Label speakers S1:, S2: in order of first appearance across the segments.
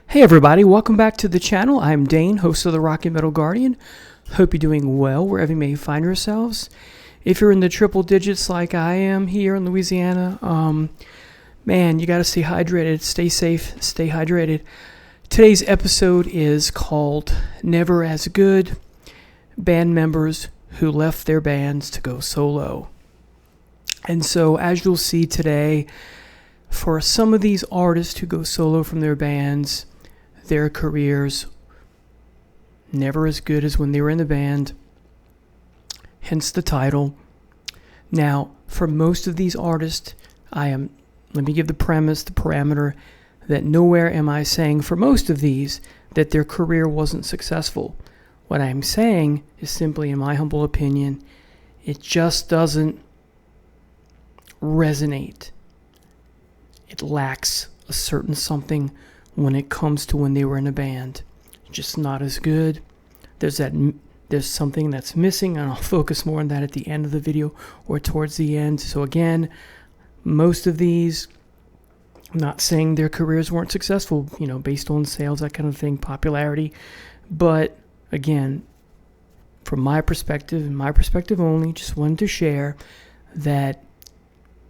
S1: Hey everybody, welcome back to the channel. I'm Dane, host of the Rock and Metal Guardian. Hope you're doing well wherever you may find yourselves. If you're in the triple digits like I am here in Louisiana, man, you got to stay hydrated, stay safe, stay hydrated. Today's episode is called Never As Good, Band Members Who Left Their Bands to Go Solo. And so as you'll see today, for some of these artists who go solo from their bands, their careers never as good as when they were in the band, hence the title. Now, for most of these artists, let me give the premise, the parameter, that nowhere am I saying for most of these that their career wasn't successful. What I'm saying is simply, in my humble opinion, it just doesn't resonate. It lacks a certain something when it comes to when they were in a band. Just not as good. There's something that's missing, and I'll focus more on that at the end of the video or towards the end. So again, most of these, I'm not saying their careers weren't successful, based on sales, that kind of thing, popularity. But again, from my perspective, and my perspective only, just wanted to share that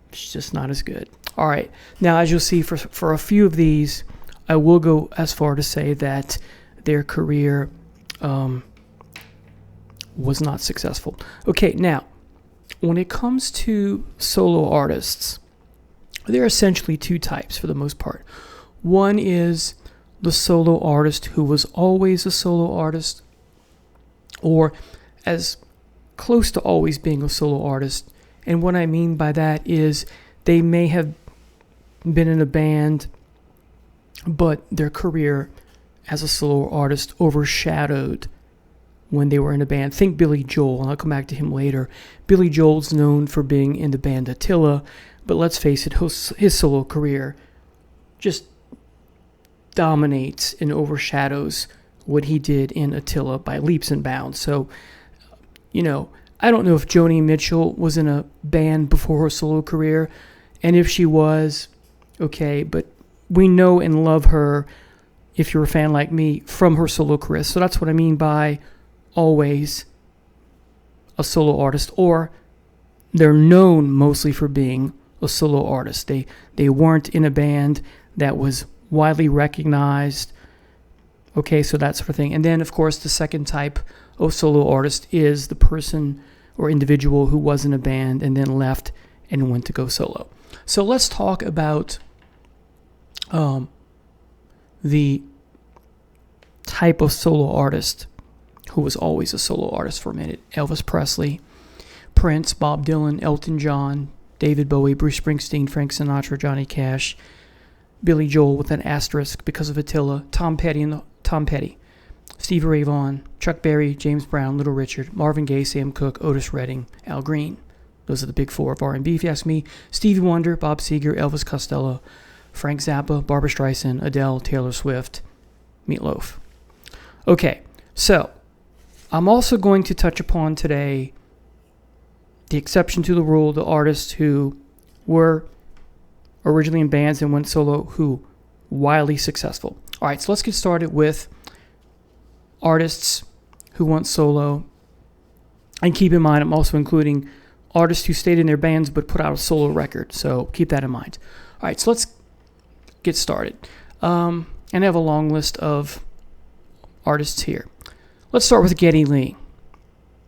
S1: it's just not as good. All right. Now, as you'll see, for a few of these, I will go as far to say that their career was not successful. Okay, now, when it comes to solo artists, there are essentially two types for the most part. One is the solo artist who was always a solo artist, or as close to always being a solo artist. And what I mean by that is they may have been in a band, but their career as a solo artist overshadowed when they were in a band. Think Billy Joel, and I'll come back to him later. Billy Joel's known for being in the band Attila, but let's face it, his solo career just dominates and overshadows what he did in Attila by leaps and bounds. So, I don't know if Joni Mitchell was in a band before her solo career, and if she was, okay, but we know and love her, if you're a fan like me, from her solo career. So that's what I mean by always a solo artist, or they're known mostly for being a solo artist. They weren't in a band that was widely recognized. Okay, so that sort of thing. And then, of course, the second type of solo artist is the person or individual who was in a band and then left and went to go solo. So let's talk about the type of solo artist who was always a solo artist for a minute. Elvis Presley, Prince, Bob Dylan, Elton John, David Bowie, Bruce Springsteen, Frank Sinatra, Johnny Cash, Billy Joel with an asterisk because of Attila, Tom Petty, Stevie Ray Vaughan, Chuck Berry, James Brown, Little Richard, Marvin Gaye, Sam Cooke, Otis Redding, Al Green. Those are the big four of R&B, if you ask me. Stevie Wonder, Bob Seger, Elvis Costello, Frank Zappa, Barbra Streisand, Adele, Taylor Swift, Meatloaf. Okay, so I'm also going to touch upon today the exception to the rule, the artists who were originally in bands and went solo who wildly successful. All right, so let's get started with artists who went solo. And keep in mind, I'm also including artists who stayed in their bands but put out a solo record. So keep that in mind. All right, so let's get started. And I have a long list of artists here. Let's start with Geddy Lee.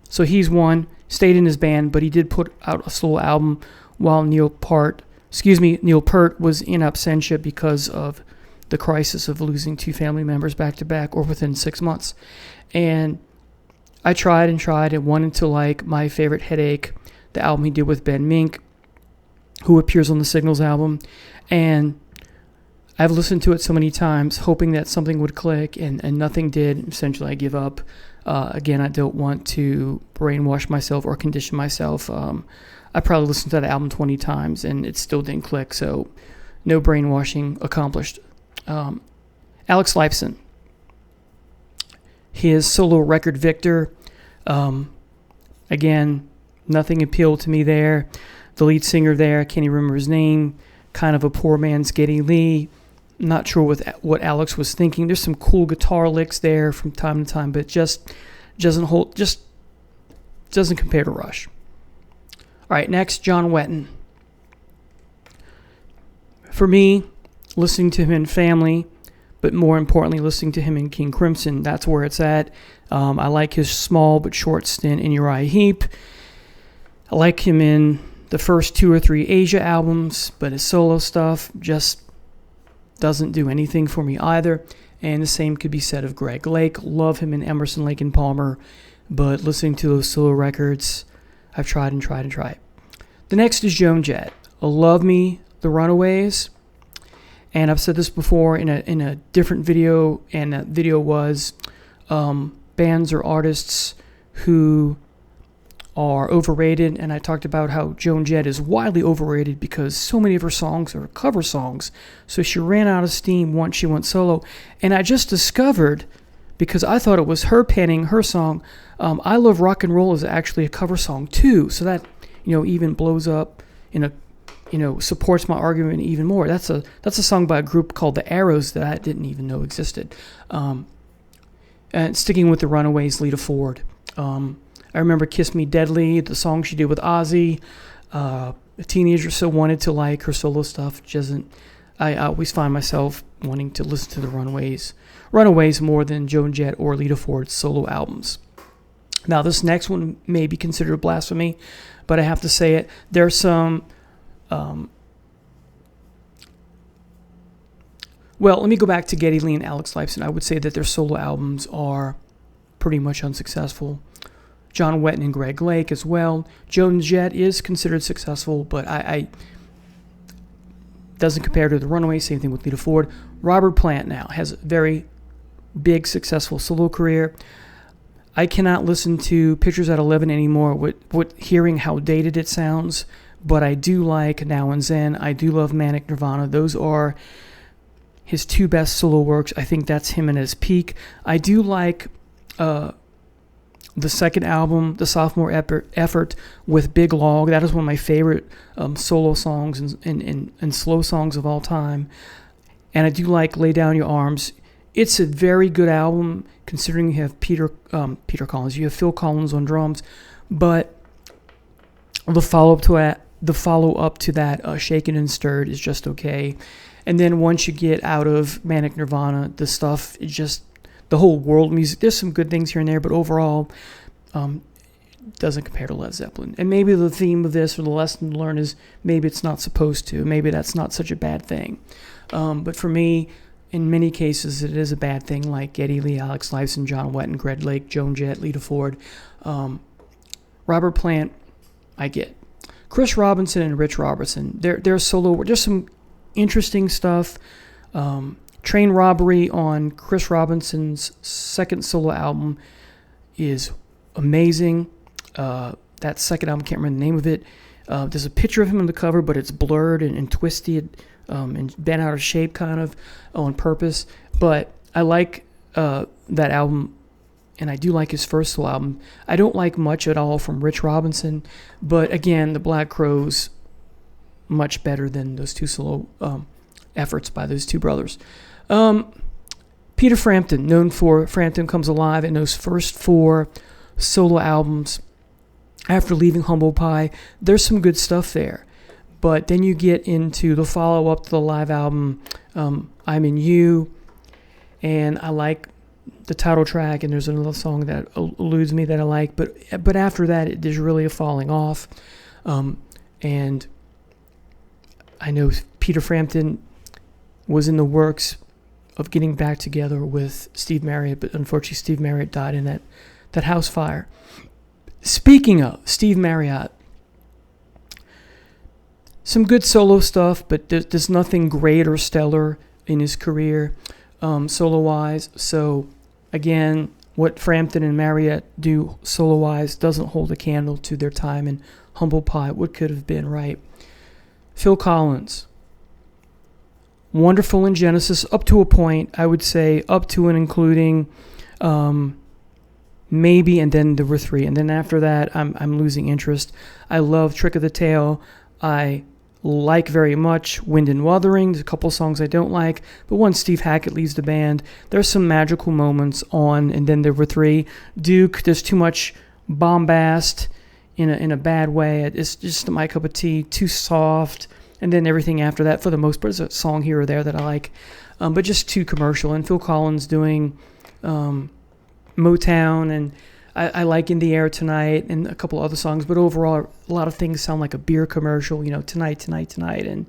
S1: So he's one, stayed in his band, but he did put out a solo album while Neil Peart was in absentia because of the crisis of losing two family members back to back or within 6 months. And I tried, and went into like my favorite Headache, the album he did with Ben Mink, who appears on the Signals album. And I've listened to it so many times, hoping that something would click, and nothing did. Essentially, I give up. Again, I don't want to brainwash myself or condition myself. I probably listened to that album 20 times, and it still didn't click, so no brainwashing accomplished. Alex Lifeson, his solo record Victor, again, nothing appealed to me there. The lead singer there, I can't even remember his name, kind of a poor man's Geddy Lee. Not sure what Alex was thinking. There's some cool guitar licks there from time to time, but just doesn't compare to Rush. All right, next, John Wetton. For me, listening to him in Family, but more importantly, listening to him in King Crimson, that's where it's at. I like his small but short stint in Uriah Heep. I like him in the first 2 or 3 Asia albums, but his solo stuff just doesn't do anything for me either. And the same could be said of Greg Lake. Love him in Emerson, Lake and Palmer, but listening to those solo records, I've tried and tried and tried. The next is Joan Jett. Love Me, The Runaways. And I've said this before in a different video, and that video was bands or artists who are overrated, and I talked about how Joan Jett is widely overrated because so many of her songs are cover songs. So she ran out of steam once she went solo, and I just discovered, because I thought it was her penning her song, I Love Rock and Roll is actually a cover song too. So that, even blows up supports my argument even more. That's a song by a group called The Arrows that I didn't even know existed. And sticking with the Runaways, Lita Ford. I remember Kiss Me Deadly, the song she did with Ozzy. A teenager so wanted to like her solo stuff. I always find myself wanting to listen to the Runaways more than Joan Jett or Lita Ford's solo albums. Now, this next one may be considered blasphemy, but I have to say it. There's some... Well, let me go back to Geddy Lee and Alex Lifeson. I would say that their solo albums are pretty much unsuccessful. John Wetton and Greg Lake as well. Joan Jett is considered successful, but I doesn't compare to the Runaways. Same thing with Lita Ford. Robert Plant now has a very big, successful solo career. I cannot listen to Pictures at 11 anymore with hearing how dated it sounds, but I do like Now and Zen. I do love Manic Nirvana. Those are his 2 best solo works. I think that's him at his peak. I do like the second album, the sophomore effort with Big Log. That is one of my favorite solo songs and slow songs of all time. And I do like Lay Down Your Arms. It's a very good album considering you have Peter Collins. You have Phil Collins on drums, but the follow up to that, Shaken and Stirred, is just okay. And then once you get out of Manic Nirvana, the stuff is just the whole world music. There's some good things here and there, but overall, doesn't compare to Led Zeppelin. And maybe the theme of this, or the lesson to learn, is maybe it's not supposed to. Maybe that's not such a bad thing. But for me, in many cases, it is a bad thing, like Geddy Lee, Alex Lifeson, John Wetton, Greg Lake, Joan Jett, Lita Ford. Robert Plant, I get. Chris Robinson and Rich Robertson, they're solo. There's some interesting stuff. Train Robbery on Chris Robinson's second solo album is amazing. That second album, I can't remember the name of it. There's a picture of him on the cover, but it's blurred and twisted and bent out of shape kind of on purpose. But I like that album, and I do like his first solo album. I don't like much at all from Rich Robinson, but again, the Black Crowes, much better than those 2 solo efforts by those 2 brothers. Peter Frampton, known for Frampton Comes Alive, and those first 4 solo albums after leaving Humble Pie, there's some good stuff there. But then you get into the follow-up to the live album, I'm In You, and I like the title track, and there's another song that eludes me that I like, but after that, there's really a falling off. And I know Peter Frampton was in the works of getting back together with Steve Marriott, but unfortunately Steve Marriott died in that house fire. Speaking of Steve Marriott, some good solo stuff, but there's nothing great or stellar in his career solo-wise. So, again, what Frampton and Marriott do solo-wise doesn't hold a candle to their time in Humble Pie. What could have been, right? Phil Collins. Wonderful in Genesis, up to a point, I would say, up to and including maybe, and then there were 3. And then after that, I'm losing interest. I love Trick of the Tail. I like very much. Wind and Wuthering, there's a couple songs I don't like, but once Steve Hackett leaves the band, there's some magical moments on, and then there were 3. Duke, there's too much bombast in a bad way. It's just my cup of tea, too soft, and then everything after that, for the most part, there's a song here or there that I like, but just too commercial. And Phil Collins doing Motown, and I like In the Air Tonight and a couple other songs, but overall a lot of things sound like a beer commercial, Tonight, and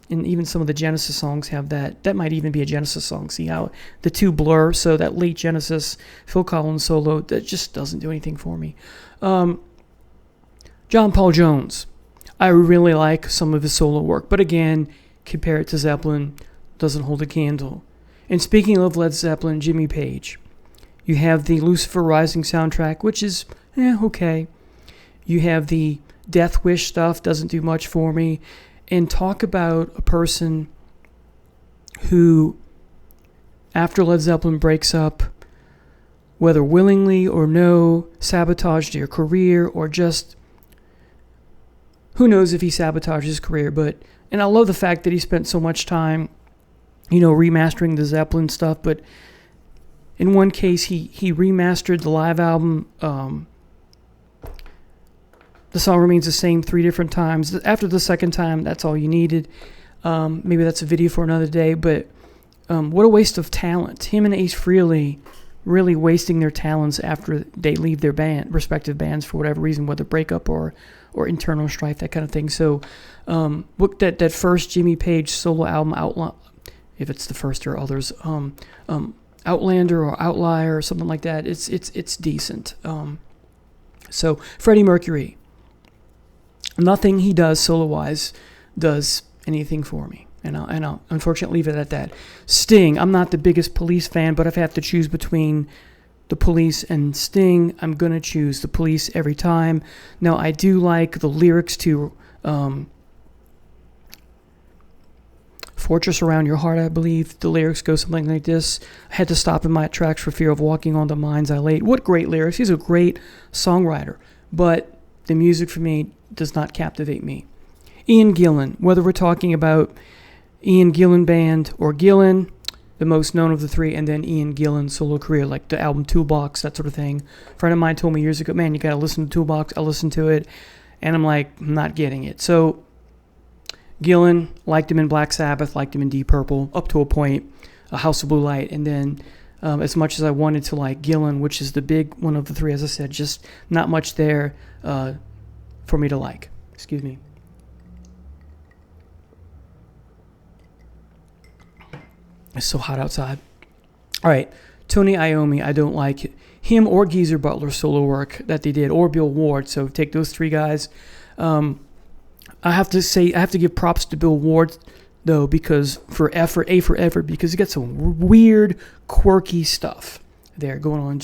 S1: even some of the Genesis songs have that. That might even be a Genesis song. See how the two blur? So that late Genesis Phil Collins solo, that just doesn't do anything for me. John Paul Jones, I really like some of his solo work, but again, compare it to Zeppelin, doesn't hold a candle. And speaking of Led Zeppelin, Jimmy Page. You have the Lucifer Rising soundtrack, which is okay. You have the Death Wish stuff, doesn't do much for me. And talk about a person who, after Led Zeppelin breaks up, whether willingly or no, sabotaged their career, or just, who knows if he sabotaged his career. And I love the fact that he spent so much time, remastering the Zeppelin stuff, but in one case, he remastered the live album. The song remains the same 3 different times. After the second time, that's all you needed. Maybe that's a video for another day, but what a waste of talent. Him and Ace Frehley really wasting their talents after they leave their respective bands for whatever reason, whether breakup or internal strife, that kind of thing. So look, that first Jimmy Page solo album, if it's the first or others, Outlander or Outlier or something like that. It's decent. So Freddie Mercury, nothing he does solo wise does anything for me, and I'll unfortunately leave it at that. Sting, I'm not the biggest Police fan, but if I have to choose between the Police and Sting, I'm gonna choose the Police every time. Now I do like the lyrics to Fortress Around Your Heart, I believe. The lyrics go something like this. I had to stop in my tracks for fear of walking on the mines I laid. What great lyrics. He's a great songwriter. But the music for me does not captivate me. Ian Gillan, whether we're talking about Ian Gillan Band or Gillan, the most known of the 3, and then Ian Gillan's solo career, like the album Toolbox, that sort of thing. A friend of mine told me years ago, man, you got to listen to Toolbox. I listened to it, and I'm like, I'm not getting it. So Gillan, liked him in Black Sabbath, liked him in Deep Purple, up to a point, a House of Blue Light, and then as much as I wanted to like Gillan, which is the big one of the 3, as I said, just not much there for me to like. Excuse me. It's so hot outside. All right, Tony Iommi, I don't like him or Geezer Butler's solo work that they did, or Bill Ward. So take those 3 guys. I have to give props to Bill Ward, though, because for effort, because he got some weird, quirky stuff there going on.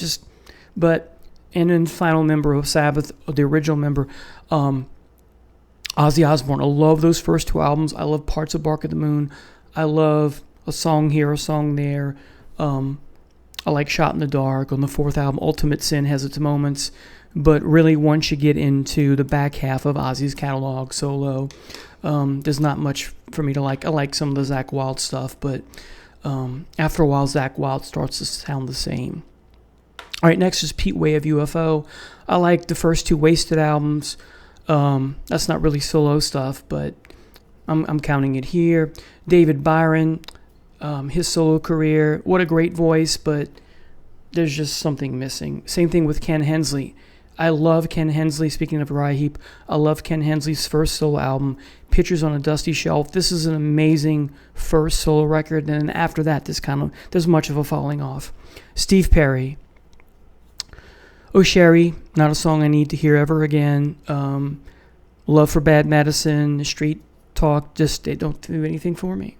S1: And then final member of Sabbath, the original member, Ozzy Osbourne. I love those first 2 albums. I love parts of Bark at the Moon. I love a song here, a song there. I like Shot in the Dark. On the 4th album, Ultimate Sin has its moments. But really, once you get into the back half of Ozzy's catalog solo, there's not much for me to like. I like some of the Zakk Wylde stuff, but after a while, Zakk Wylde starts to sound the same. All right, next is Pete Way of UFO. I like the first 2 Wasted albums. That's not really solo stuff, but I'm counting it here. David Byron, his solo career, what a great voice, but there's just something missing. Same thing with Ken Hensley. I love Ken Hensley. Speaking of Uriah Heep, I love Ken Hensley's first solo album, Pictures on a Dusty Shelf. This is an amazing first solo record, and then after that, there's much of a falling off. Steve Perry, Oh Sherry, not a song I need to hear ever again. Love for Bad Medicine, Street Talk, just they don't do anything for me.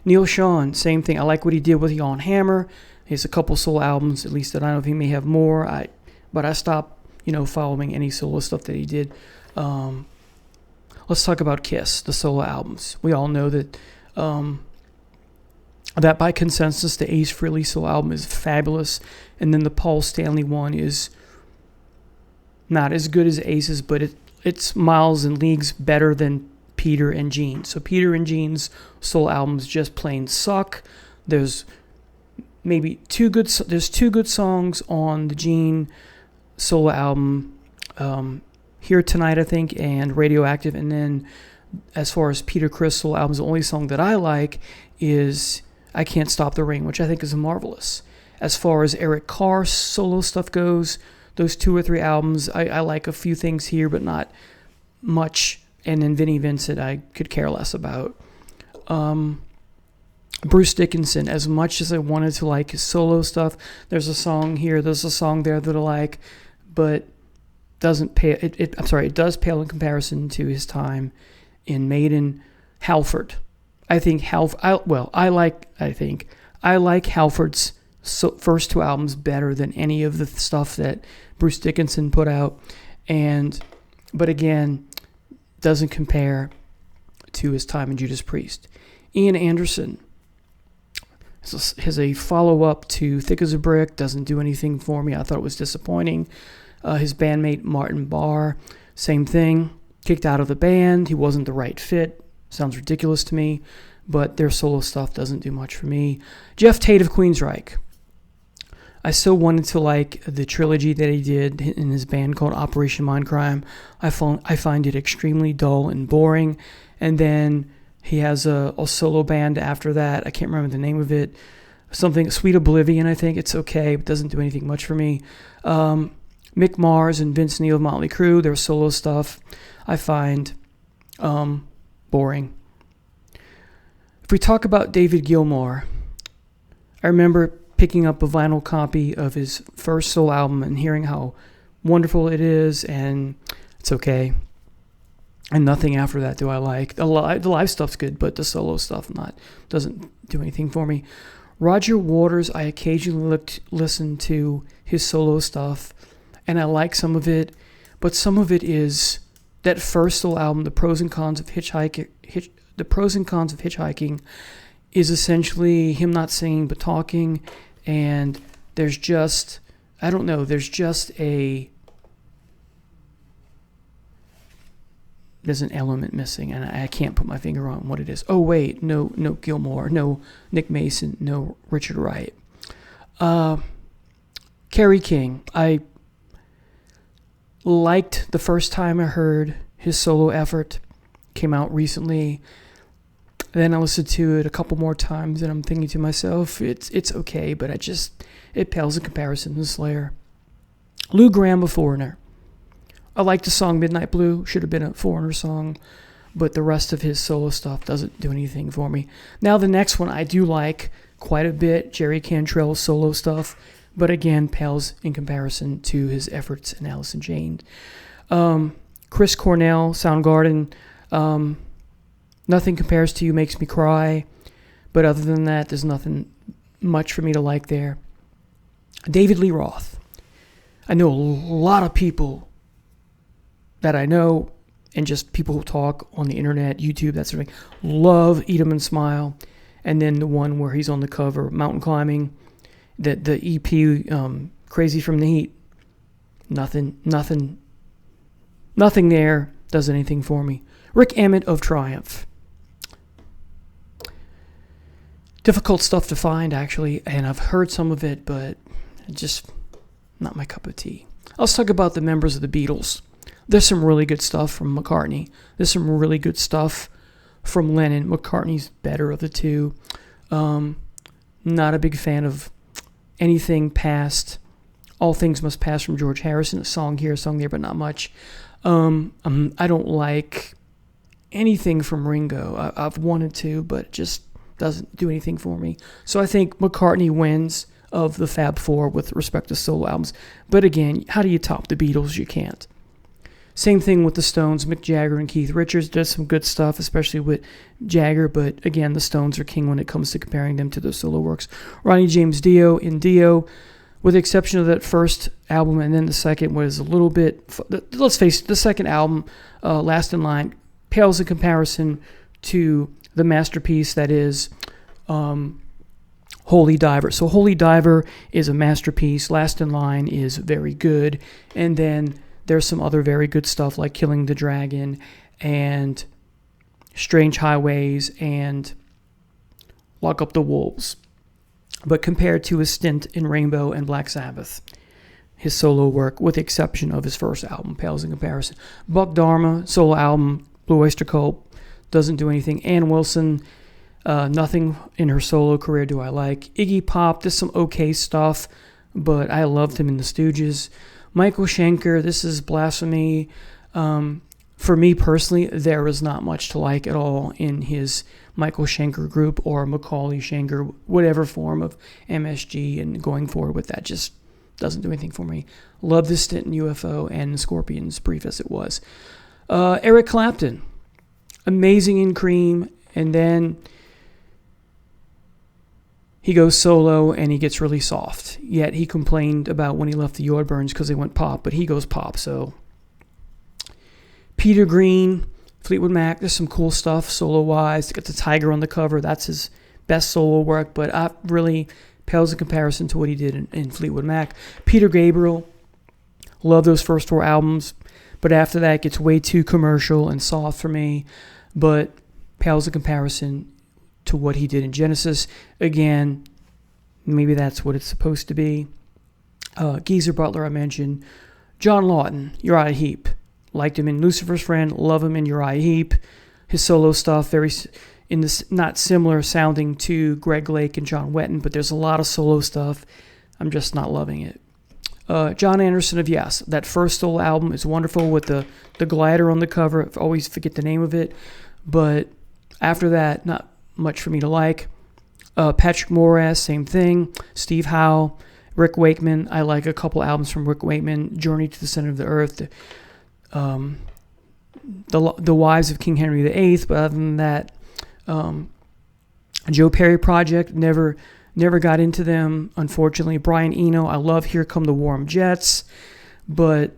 S1: Neil Schon, same thing. I like what he did with Jan Hammer. He has a couple solo albums, at least that I know of. He may have more, but I stopped following any solo stuff that he did. Let's talk about Kiss, the solo albums. We all know that that by consensus, the Ace Frehley solo album is fabulous, and then the Paul Stanley one is not as good as Ace's, but it's miles and leagues better than Peter and Gene. So Peter and Gene's solo albums just plain suck. There's two good songs on the Gene solo album, Here Tonight, I think, and Radioactive. And then as far as Peter Criss solo albums, the only song that I like is I Can't Stop the Rain, which I think is marvelous. As far as Eric Carr's solo stuff goes, those 2 or 3 albums, I like a few things here, but not much. And then Vinnie Vincent, I could care less about. Bruce Dickinson, as much as I wanted to like his solo stuff, there's a song here, there's a song there that I like, but it does pale in comparison to his time in Maiden. Halford, I like Halford's first 2 albums better than any of the stuff that Bruce Dickinson put out, but again, doesn't compare to his time in Judas Priest. Ian Anderson has a follow-up to Thick as a Brick, doesn't do anything for me. I thought it was disappointing. His bandmate Martin Barr, same thing, kicked out of the band. He wasn't the right fit. Sounds ridiculous to me, but their solo stuff doesn't do much for me. Jeff Tate of Queensryche. I so wanted to like the trilogy that he did in his band called Operation Mindcrime. I find it extremely dull and boring. And then he has a solo band after that. I can't remember the name of it. Something Sweet Oblivion, I think. It's okay, but doesn't do anything much for me. Mick Mars and Vince Neil of Motley Crue, their solo stuff, I find boring. If we talk about David Gilmour, I remember picking up a vinyl copy of his first solo album and hearing how wonderful it is, and it's okay. And nothing after that do I like. The live stuff's good, but the solo stuff doesn't do anything for me. Roger Waters, I occasionally listen to his solo stuff, and I like some of it, but some of it is that first solo album, The Pros and Cons of Hitchhiking, is essentially him not singing but talking, and there's an element missing, and I can't put my finger on what it is. Oh wait, no Gilmour, no Nick Mason, no Richard Wright. Kerry King, I liked the first time I heard his solo effort, came out recently. Then I listened to it a couple more times, and I'm thinking to myself, it's okay, but it pales in comparison to Slayer. Lou Gramm of Foreigner. I like the song Midnight Blue, should have been a Foreigner song, but the rest of his solo stuff doesn't do anything for me. Now the next one I do like quite a bit, Jerry Cantrell's solo stuff, but again pales in comparison to his efforts in Alice in Chains. Chris Cornell, Soundgarden, Nothing Compares to You makes me cry, but other than that, there's nothing much for me to like there. David Lee Roth. I know a lot of people that I know, and just people who talk on the internet, YouTube, that sort of thing, love Eat 'Em and Smile. And then the one where he's on the cover, Mountain Climbing, the EP, Crazy from the Heat. Nothing there does anything for me. Rick Emmett of Triumph. Difficult stuff to find, actually, and I've heard some of it, but just not my cup of tea. Let's talk about the members of the Beatles. There's some really good stuff from McCartney. There's some really good stuff from Lennon. McCartney's better of the two. Not a big fan of anything past All Things Must Pass from George Harrison. A song here, a song there, but not much. I don't like anything from Ringo. I've wanted to, but it just doesn't do anything for me. So I think McCartney wins of the Fab Four with respect to solo albums. But again, how do you top the Beatles? You can't. Same thing with the Stones. Mick Jagger and Keith Richards does some good stuff, especially with Jagger, but again, the Stones are king when it comes to comparing them to their solo works. Ronnie James Dio in Dio, with the exception of that first album, and then the second was a little bit, let's face it, the second album, Last in Line, pales in comparison to the masterpiece that is Holy Diver. So Holy Diver is a masterpiece. Last in Line is very good. And then there's some other very good stuff like Killing the Dragon and Strange Highways, and Lock Up the Wolves. But compared to his stint in Rainbow and Black Sabbath, his solo work, with the exception of his first album, pales in comparison. Buck Dharma, solo album, Blue Oyster Cult, doesn't do anything. Ann Wilson, nothing in her solo career do I like. Iggy Pop, there's some okay stuff, but I loved him in the Stooges. Michael Schenker, this is blasphemy. For me personally, there was not much to like at all in his Michael Schenker group or Macaulay Schenker, whatever form of MSG, and going forward with that just doesn't do anything for me. Love this stint in UFO and Scorpions, brief as it was. Eric Clapton, amazing in Cream, and then he goes solo and he gets really soft. Yet he complained about when he left the Yardbirds because they went pop, but he goes pop, so. Peter Green, Fleetwood Mac, there's some cool stuff solo-wise. Got the Tiger on the cover. That's his best solo work, but I really pales in comparison to what he did in Fleetwood Mac. Peter Gabriel, love those first 4 albums, but after that it gets way too commercial and soft for me, but pales in comparison to what he did in Genesis. Again, maybe that's what it's supposed to be. Geezer Butler I mentioned. John Lawton, Uriah Heep. Liked him in Lucifer's Friend, love him in Uriah Heep. His solo stuff, very in this, not similar sounding to Greg Lake and John Wetton, but there's a lot of solo stuff. I'm just not loving it. John Anderson of Yes, that first solo album is wonderful with the glider on the cover. I always forget the name of it, but after that, not much for me to like. Patrick Moraz, same thing. Steve Howe, Rick Wakeman. I like a couple albums from Rick Wakeman. Journey to the Center of the Earth. The Wives of King Henry VIII, but other than that, Joe Perry Project, never got into them, unfortunately. Brian Eno, I love Here Come the Warm Jets, but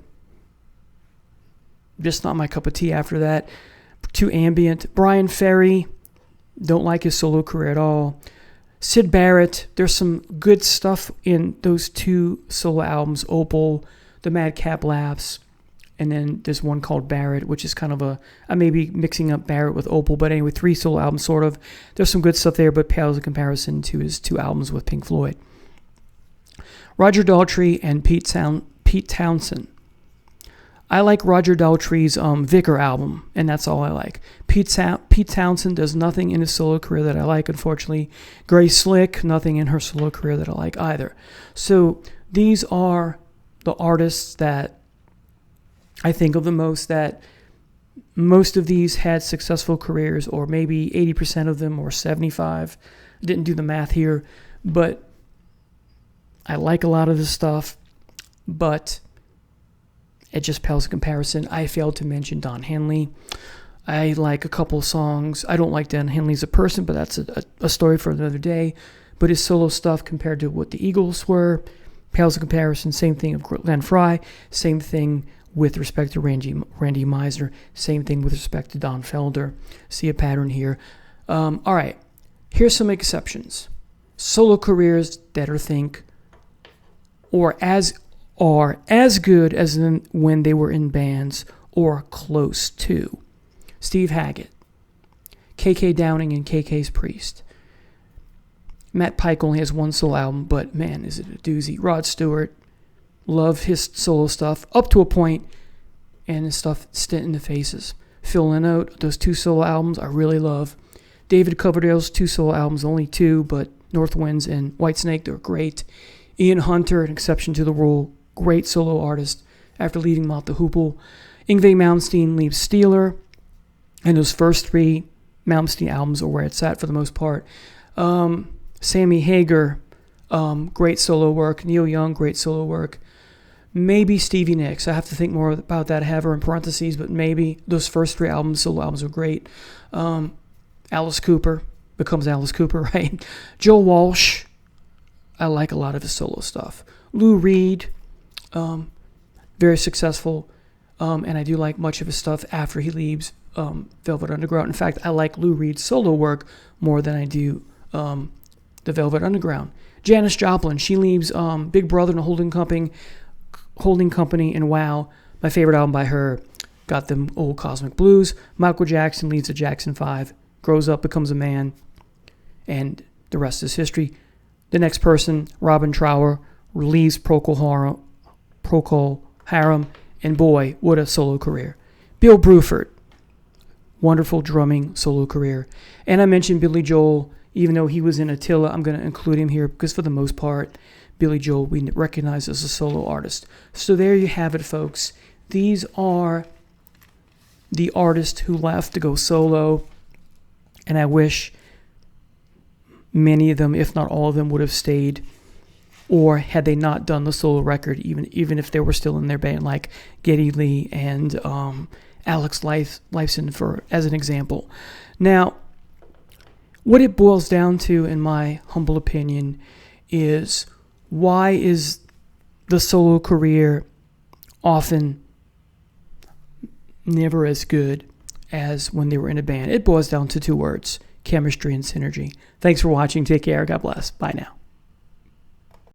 S1: just not my cup of tea after that. Too ambient. Brian Ferry, don't like his solo career at all. Syd Barrett, there's some good stuff in those 2 solo albums, Opal, The Madcap Laughs. And then there's one called Barrett, which is kind of I may be mixing up Barrett with Opal, but anyway, 3 solo albums, sort of. There's some good stuff there, but pales in comparison to his 2 albums with Pink Floyd. Roger Daltrey and Pete Townsend. I like Roger Daltrey's Vicar album, and that's all I like. Pete Townsend does nothing in his solo career that I like, unfortunately. Grace Slick, nothing in her solo career that I like either. So these are the artists that I think of the most, that most of these had successful careers, or maybe 80% of them, or 75. I didn't do the math here, but I like a lot of this stuff, but it just pales in comparison. I failed to mention Don Henley. I like a couple songs. I don't like Don Henley as a person, but that's a story for another day. But his solo stuff compared to what the Eagles were, pales in comparison. Same thing of Glenn Frey. Same thing with respect to Randy Meisner. Same thing with respect to Don Felder. See a pattern here. All right, here's some exceptions. Solo careers that are as good as when they were in bands or close to. Steve Hackett, KK Downing and KK's Priest. Matt Pike only has 1 solo album, but man, is it a doozy. Rod Stewart, love his solo stuff up to a point, and his stuff Stint in the Faces. Phil Lynott, those 2 solo albums I really love. David Coverdale's 2 solo albums, only 2, but North Winds and Whitesnake, they're great. Ian Hunter, an exception to the rule, great solo artist after leaving Mott the Hoople. Yngwie Malmsteen leaves Steeler, and those first 3 Malmsteen albums are where it's at for the most part. Sammy Hagar, great solo work. Neil Young, great solo work. Maybe Stevie Nicks. I have to think more about that. I have her in parentheses, but maybe those first 3 solo albums are great. Alice Cooper becomes Alice Cooper, right? Joe Walsh, I like a lot of his solo stuff. Lou Reed, very successful, and I do like much of his stuff after he leaves Velvet Underground. In fact, I like Lou Reed's solo work more than I do the Velvet Underground. Janis Joplin, she leaves Big Brother and Holding Company, and Wow, my favorite album by her. got them old cosmic blues. Michael Jackson leads the Jackson 5, grows up, becomes a man, and the rest is history. The next person, Robin Trower, leaves Procol Harum, and boy, what a solo career. Bill Bruford, wonderful drumming solo career. And I mentioned Billy Joel, even though he was in Attila, I'm going to include him here because for the most part, Billy Joel we recognize as a solo artist. So there you have it, folks. These are the artists who left to go solo, and I wish many of them, if not all of them, would have stayed, or had they not done the solo record, even if they were still in their band, like Geddy Lee and Alex Lifeson, as an example. Now, what it boils down to, in my humble opinion, is why is the solo career often never as good as when they were in a band? It boils down to two words: chemistry and synergy. Thanks for watching. Take care. God bless. Bye now.